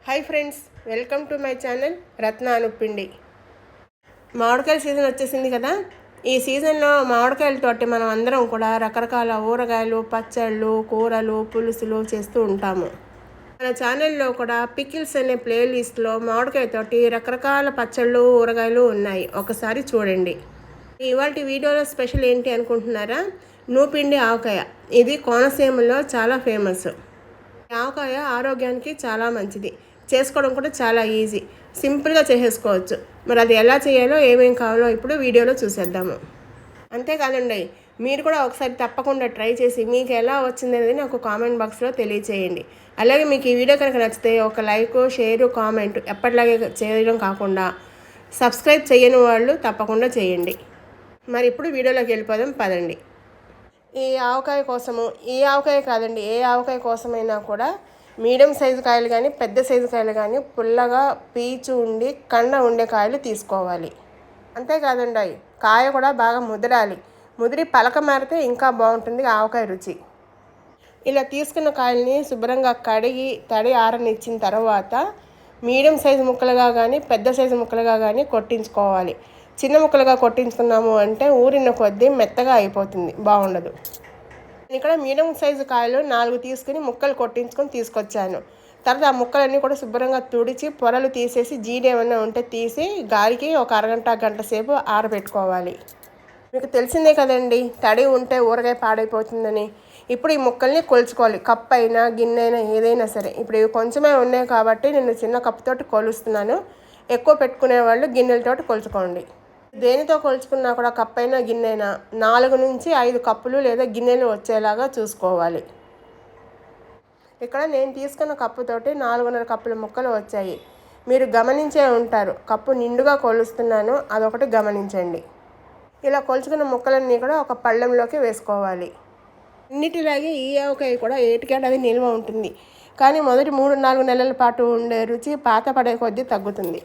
Hi friends, welcome to my channel Ratna Anupindi. మామిడికాయల season వచ్చేసింది కదా. ఈ సీజన్లో మామిడికాయలతోటి మనం అందరం కూడా రకరకాల ఊరగాయలు, పచ్చళ్ళు, కూరలు, పులుసులు చేస్తూ ఉంటాము. మన ఛానల్లో కూడా పికిల్స్ అనే ప్లేలిస్ట్లో మామిడికాయతోటి రకరకాల పచ్చళ్ళు, ఊరగాయలు ఉన్నాయి. ఒకసారి చూడండి. ఇవాళ వీడియోలో స్పెషల్ ఏంటి అనుకుంటున్నారా? నూపిండి ఆవకాయ. ఇది కోనసీమలో చాలా ఫేమస్. ఆవకాయ ఆరోగ్యానికి చాలా మంచిది. చేసుకోవడం కూడా చాలా ఈజీ, సింపుల్గా చేసేసుకోవచ్చు. మరి అది ఎలా చేయాలో, ఏమేం కావాలో ఇప్పుడు వీడియోలో చూసేద్దాము. అంతేకాదండి, మీరు కూడా ఒకసారి తప్పకుండా ట్రై చేసి మీకు ఎలా వచ్చిందనేది నాకు కామెంట్ బాక్స్లో తెలియచేయండి. అలాగే మీకు ఈ వీడియో కనుక నచ్చితే ఒక లైక్, షేరు, కామెంట్ ఎప్పటిలాగే చేయడం కాకుండా సబ్స్క్రైబ్ చేయని వాళ్ళు తప్పకుండా చేయండి. మరి ఇప్పుడు వీడియోలోకి వెళ్ళిపోదాం పదండి. ఈ ఆవకాయ కాదండి, ఏ ఆవకాయ కోసమైనా కూడా మీడియం సైజు కాయలు కానీ, పెద్ద సైజు కాయలు కానీ, పుల్లగా పీచు ఉండి కండ ఉండే కాయలు తీసుకోవాలి. అంతేకాదండి, కాయ కూడా బాగా ముదిరి పలక మారితే ఇంకా బాగుంటుంది ఆవకాయ రుచి. ఇలా తీసుకున్న కాయల్ని శుభ్రంగా కడిగి తడి ఆరనిచ్చిన తర్వాత మీడియం సైజు ముక్కలుగా కానీ, పెద్ద సైజు ముక్కలుగా కానీ కొట్టించుకోవాలి. చిన్న ముక్కలుగా కొట్టించుకున్నాము అంటే ఊరిన కొద్దీ మెత్తగా అయిపోతుంది, బాగుండదు. ఇక్కడ మీడియం సైజు కాయలు 4 తీసుకుని ముక్కలు కొట్టించుకొని తీసుకొచ్చాను. తర్వాత ఆ ముక్కలన్నీ కూడా శుభ్రంగా తుడిచి పొరలు తీసేసి జీడి ఏమైనా ఉంటే తీసి గాలికి ఒక అరగంట, గంట సేపు ఆరబెట్టుకోవాలి. మీకు తెలిసిందే కదండి, తడి ఉంటే ఊరగాయ పాడైపోతుందని. ఇప్పుడు ఈ ముక్కల్ని కొలుచుకోవాలి. కప్పు అయినా, గిన్నె అయినా, ఏదైనా సరే. ఇప్పుడు ఇవి కొంచెమే ఉన్నాయి కాబట్టి నేను చిన్న కప్పుతోటి కొలుస్తున్నాను. ఎక్కువ పెట్టుకునే వాళ్ళు గిన్నెలతోటి కొలుచుకోండి. దేనితో కొలుచుకున్నా కూడా కప్పైనా, గిన్నె అయినా 4 నుంచి 5 కప్పులు లేదా గిన్నెలు వచ్చేలాగా చూసుకోవాలి. ఇక్కడ నేను తీసుకున్న కప్పుతోటి 4.5 కప్పుల ముక్కలు వచ్చాయి. మీరు గమనించే ఉంటారు, కప్పు నిండుగా కొలుస్తున్నాను, అదొకటి గమనించండి. ఇలా కొలుచుకున్న ముక్కలన్నీ కూడా ఒక పళ్ళెంలోకి వేసుకోవాలి. అన్నిటిలాగే ఈ ఆవకాయ కూడా ఏటికేటది నిల్వ ఉంటుంది, కానీ మొదటి 3-4 నెలల పాటు ఉండే రుచి పాత పడే కొద్దీ తగ్గుతుంది.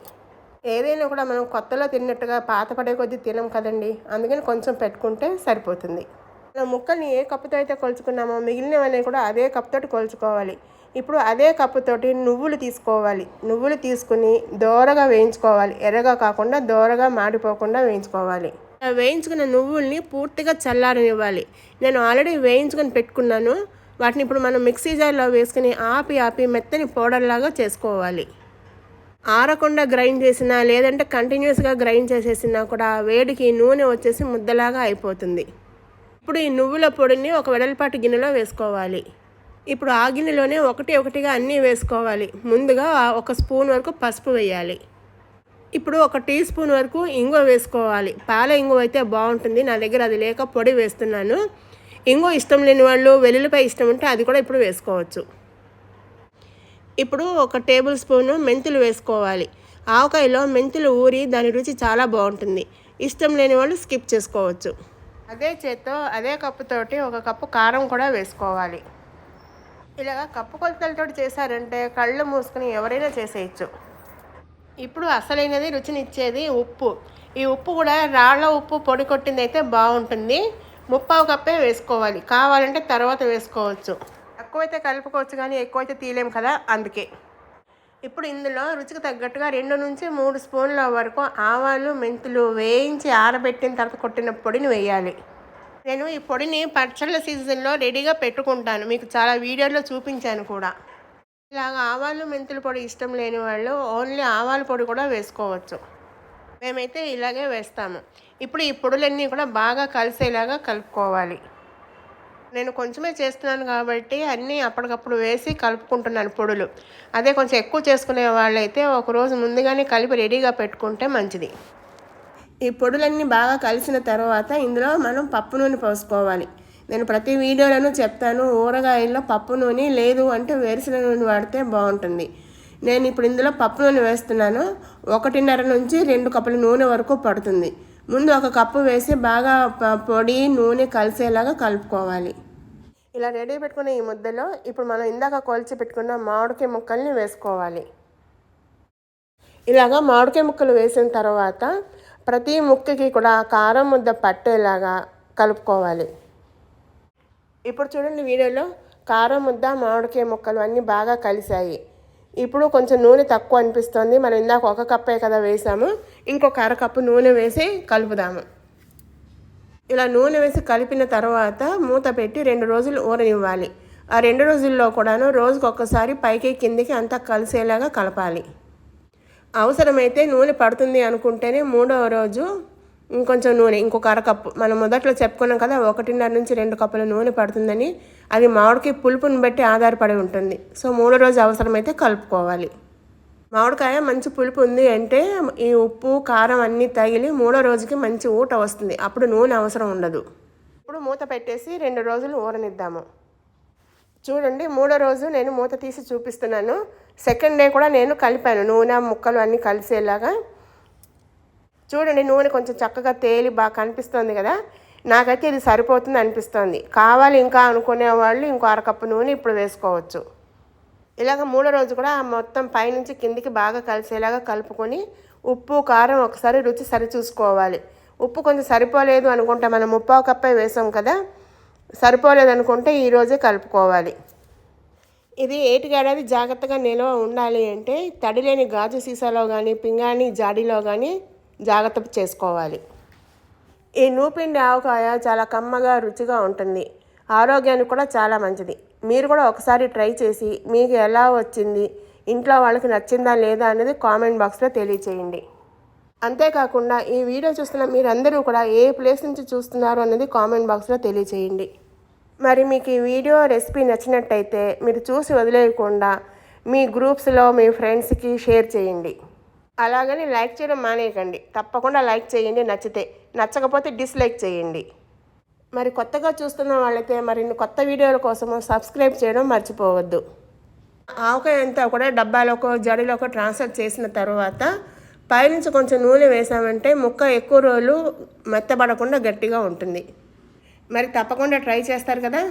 ఏదైనా కూడా మనం కొత్తలో తిన్నట్టుగా పాత పడే కొద్దీ తినం కదండి, అందుకని కొంచెం పెట్టుకుంటే సరిపోతుంది. మనం ముక్కల్ని ఏ కప్పుతో అయితే కొలుచుకున్నామో మిగిలినవన్నీ కూడా అదే కప్పుతోటి కొలుచుకోవాలి. ఇప్పుడు అదే కప్పుతోటి నువ్వులు తీసుకోవాలి. నువ్వులు తీసుకుని దోరగా వేయించుకోవాలి. ఎర్రగా కాకుండా దోరగా మాడిపోకుండా వేయించుకోవాలి. వేయించుకున్న నువ్వుల్ని పూర్తిగా చల్లారనివ్వాలి. నేను ఆల్రెడీ వేయించుకొని పెట్టుకున్నాను. వాటిని ఇప్పుడు మనం మిక్సీ జార్లో వేసుకుని ఆపి మెత్తని పౌడర్లాగా చేసుకోవాలి. ఆరకుండా గ్రైండ్ చేసినా, లేదంటే కంటిన్యూస్గా గ్రైండ్ చేసేసినా కూడా వేడికి నూనె వచ్చేసి ముద్దలాగా అయిపోతుంది. ఇప్పుడు ఈ నువ్వుల పొడిని ఒక వెడల్పాటి గిన్నెలో వేసుకోవాలి. ఇప్పుడు ఆ గిన్నెలోనే ఒకటిగా అన్నీ వేసుకోవాలి. ముందుగా 1 స్పూన్ వరకు పసుపు వేయాలి. ఇప్పుడు 1 టీ స్పూన్ వరకు ఇంగువ వేసుకోవాలి. పాల ఇంగువ అయితే బాగుంటుంది, నా దగ్గర అది లేక పొడి వేస్తున్నాను. ఇంగువ ఇష్టం లేని వాళ్ళు వెల్లుల్లిపాయ ఇష్టం ఉంటే అది కూడా ఇప్పుడు వేసుకోవచ్చు. ఇప్పుడు 1 టేబుల్ స్పూను మెంతులు వేసుకోవాలి. ఆవకాయలో మెంతులు ఊరి దాని రుచి చాలా బాగుంటుంది. ఇష్టం లేని వాళ్ళు స్కిప్ చేసుకోవచ్చు. అదే చేత్తో అదే కప్పుతోటి 1 కప్పు కారం కూడా వేసుకోవాలి. ఇలాగ కప్పు కొలతలతో చేశారంటే కళ్ళు మూసుకుని ఎవరైనా చేసేయచ్చు. ఇప్పుడు అసలైనది, రుచినిచ్చేది ఉప్పు. ఈ ఉప్పు కూడా రాళ్ళ ఉప్పు పొడి కొట్టింది అయితే బాగుంటుంది. 3/4 కప్పే వేసుకోవాలి. కావాలంటే తర్వాత వేసుకోవచ్చు. తక్కువైతే కలుపుకోవచ్చు, కానీ ఎక్కువైతే తీయలేము కదా, అందుకే. ఇప్పుడు ఇందులో రుచికి తగ్గట్టుగా 2 నుంచి 3 స్పూన్ల వరకు ఆవాలు, మెంతులు వేయించి ఆరబెట్టిన తర్వాత కొట్టిన పొడిని వేయాలి. నేను ఈ పొడిని పచ్చళ్ళ సీజన్లో రెడీగా పెట్టుకుంటాను, మీకు చాలా వీడియోలో చూపించాను కూడా. ఇలాగ ఆవాలు, మెంతుల పొడి ఇష్టం లేని వాళ్ళు ఓన్లీ ఆవాల పొడి కూడా వేసుకోవచ్చు. మేమైతే ఇలాగే వేస్తాము. ఇప్పుడు ఈ పొడులన్నీ కూడా బాగా కలిసేలాగా కలుపుకోవాలి. నేను కొంచెమే చేస్తున్నాను కాబట్టి అన్నీ అప్పటికప్పుడు వేసి కలుపుకుంటున్నాను పొడులు. అదే కొంచెం ఎక్కువ చేసుకునే వాళ్ళైతే ఒకరోజు ముందుగానే కలిపి రెడీగా పెట్టుకుంటే మంచిది. ఈ పొడులన్నీ బాగా కలిసిన తర్వాత ఇందులో మనం పప్పు నూనె పోసుకోవాలి. నేను ప్రతి వీడియోలోనూ చెప్తాను, ఊరగాయల్లో పప్పు నూనె లేదు అంటే వేరుశనగ నూనె వాడితే బాగుంటుంది. నేను ఇప్పుడు ఇందులో పప్పు నూనె వేస్తున్నాను. 1.5 నుంచి 2 కప్పుల నూనె వరకు పడుతుంది. ముందు 1 కప్పు వేసి బాగా పొడి నూనె కలిసేలాగా కలుపుకోవాలి. ఇలా రెడీ పెట్టుకున్న ఈ ముద్దలో ఇప్పుడు మనం ఇందాక కొలిచి పెట్టుకున్న మామిడికాయ ముక్కల్ని వేసుకోవాలి. ఇలాగా మామిడికాయ ముక్కలు వేసిన తర్వాత ప్రతి ముక్కకి కూడా కారం ముద్ద పట్టేలాగా కలుపుకోవాలి. ఇప్పుడు చూడండి, వీడియోలో కారం ముద్ద, మామిడికాయ ముక్కలు అన్నీ బాగా కలిసాయి. ఇప్పుడు కొంచెం నూనె తక్కువ అనిపిస్తుంది. మనం ఇందాక 1 కప్పే కదా వేసాము, ఇంకొక అరకప్పు నూనె వేసి కలుపుదాము. ఇలా నూనె వేసి కలిపిన తర్వాత మూత పెట్టి 2 రోజులు ఊరనివ్వాలి. ఆ 2 రోజుల్లో కూడాను రోజుకొకసారి పైకి కిందికి అంతా కలిసేలాగా కలపాలి. అవసరమైతే నూనె పడుతుంది అనుకుంటేనే 3వ రోజు ఇంకొంచెం నూనె, ఇంకొక అరకప్పు, మనం మొదట్లో చెప్పుకున్నాం కదా 1.5 నుంచి 2 కప్పుల నూనె పడుతుందని. అది మామిడికాయ పులుపుని బట్టి ఆధారపడి ఉంటుంది. సో 3వ రోజు అవసరమైతే కలుపుకోవాలి. మామిడికాయ మంచి పులుపు ఉంది అంటే ఈ ఉప్పు కారం అన్నీ తగిలి 3వ రోజుకి మంచి ఊట వస్తుంది. అప్పుడు నూనె అవసరం ఉండదు. ఇప్పుడు మూత పెట్టేసి 2 రోజులు ఊరనిద్దాము. చూడండి, 3వ రోజు నేను మూత తీసి చూపిస్తున్నాను. సెకండ్ డే కూడా నేను కలిపాను నూనె ముక్కలు అన్నీ కలిసేలాగా. చూడండి, నూనె కొంచెం చక్కగా తేలి బాగా కనిపిస్తుంది కదా. నాకైతే ఇది సరిపోతుంది అనిపిస్తుంది. కావాలి ఇంకా అనుకునే వాళ్ళు ఇంకో అరకప్పు నూనె ఇప్పుడు వేసుకోవచ్చు. ఇలాగ 3వ రోజు కూడా మొత్తం పైనుంచి కిందికి బాగా కలిసేలాగా కలుపుకొని ఉప్పు కారం ఒకసారి రుచి సరి చూసుకోవాలి. ఉప్పు కొంచెం సరిపోలేదు అనుకుంటే, మనం 3/4 కప్పే వేసాం కదా, సరిపోలేదు అనుకుంటే ఈరోజే కలుపుకోవాలి. ఇది ఏటికేడాది జాగ్రత్తగా నిల్వ ఉండాలి అంటే తడి లేని గాజు సీసాలో కానీ పింగాణి జాడీలో కానీ జాగ్రత్త చేసుకోవాలి. ఈ నూపిండి ఆవకాయ చాలా కమ్మగా రుచిగా ఉంటుంది. ఆరోగ్యానికి కూడా చాలా మంచిది. మీరు కూడా ఒకసారి ట్రై చేసి మీకు ఎలా వచ్చింది, ఇంట్లో వాళ్ళకి నచ్చిందా లేదా అనేది కామెంట్ బాక్స్లో తెలియచేయండి. అంతేకాకుండా ఈ వీడియో చూస్తున్న మీరందరూ కూడా ఏ ప్లేస్ నుంచి చూస్తున్నారు అనేది కామెంట్ బాక్స్లో తెలియచేయండి. మరి మీకు ఈ వీడియో రెసిపీ నచ్చినట్టయితే మీరు చూసి వదిలేయకుండా మీ గ్రూప్స్లో మీ ఫ్రెండ్స్కి షేర్ చేయండి. అలాగని లైక్ చేయడం మానేయకండి. తప్పకుండా లైక్ చేయండి నచ్చితే. నచ్చకపోతే డిస్లైక్ చేయండి. మరి కొత్తగా చూస్తున్న వాళ్ళైతే మరిన్ని కొత్త వీడియోల కోసము సబ్స్క్రైబ్ చేయడం మర్చిపోవద్దు. ఆవకాయ అంతా కూడా డబ్బాలోకో జడిలోకో ట్రాన్స్ఫర్ చేసిన తర్వాత పైనుంచి కొంచెం నూనె వేసామంటే ముక్క ఎక్కువ రోజులు మెత్తబడకుండా గట్టిగా ఉంటుంది. మరి తప్పకుండా ట్రై చేస్తారు కదా.